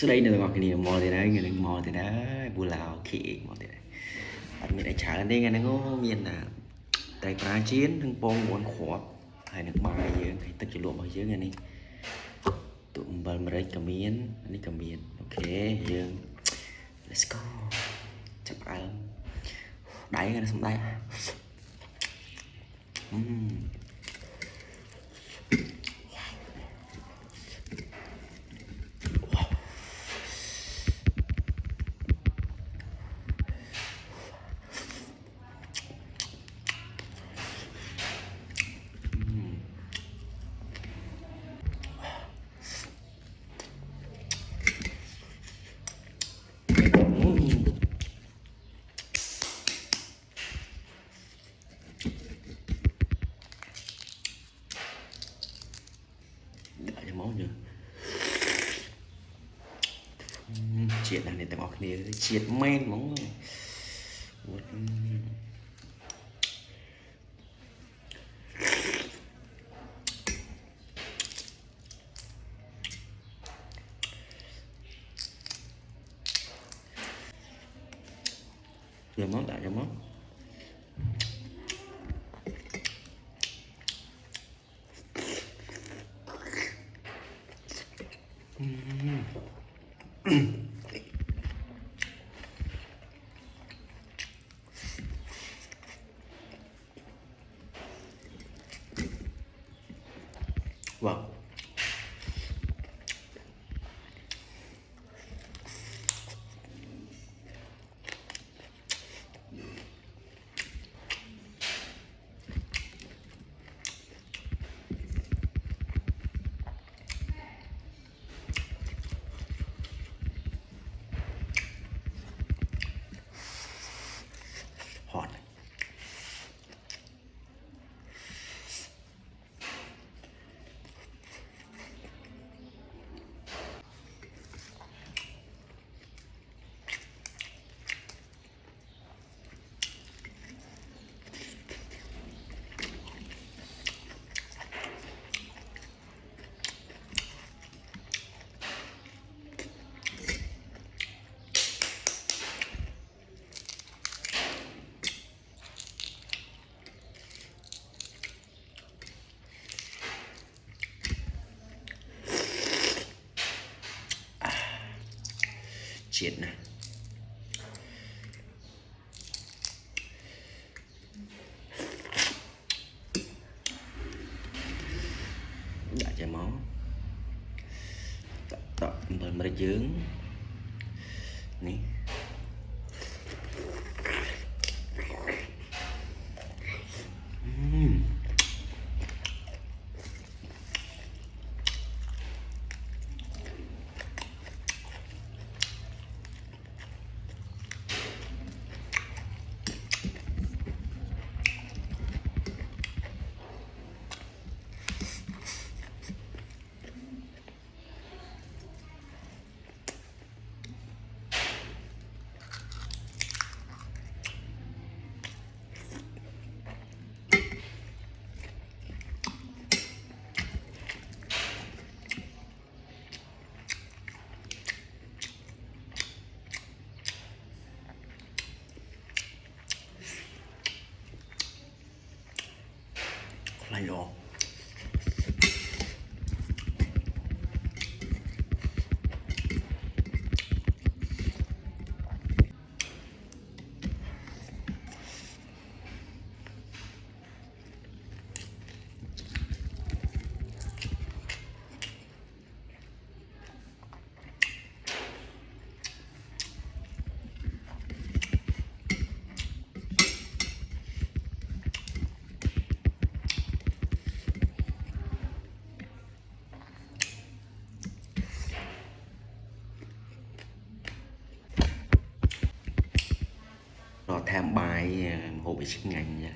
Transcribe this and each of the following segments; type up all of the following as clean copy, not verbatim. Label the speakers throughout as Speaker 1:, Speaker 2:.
Speaker 1: đây là ngọt cái mò thì đấy người mò thì đấy bù lào khỉ mò thì đấy bạn mình lại trả lên đây nghe nó ngô miền là tại cá chiến thằng bông muốn khó hay nước bài dưới hay tất cả luộc bao dưới nghe này tụi mình mà đây cầm miến đây cầm miến ok dương let's go chập ai đáy cái nó xong đây đợi cho máu nữa chuyện này tao ngọt này triệt men móng rồi món đại cho món vâng hot chuyện này đã cho máu tập mình mới dướng ní lạnh rồi nó tham bài hộ bị sức ngành nha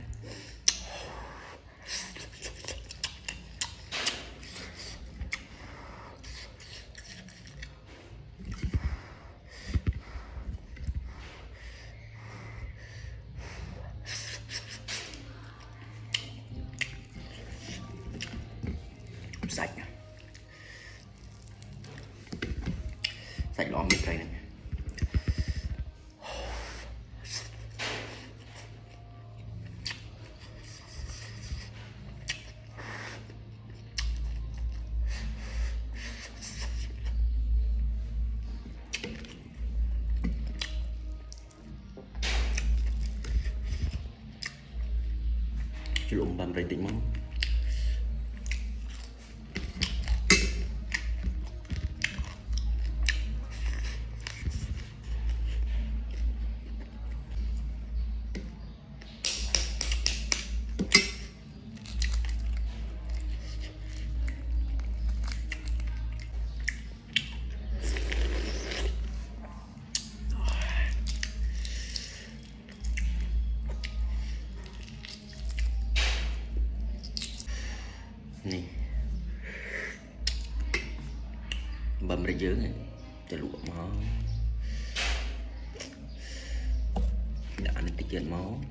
Speaker 1: sạch sạch lõm miệt rồi này chứ lụm bầm rồi tỉnh mong này bầm ra dướng này cho luộc máu đã nó tiết kiệm máu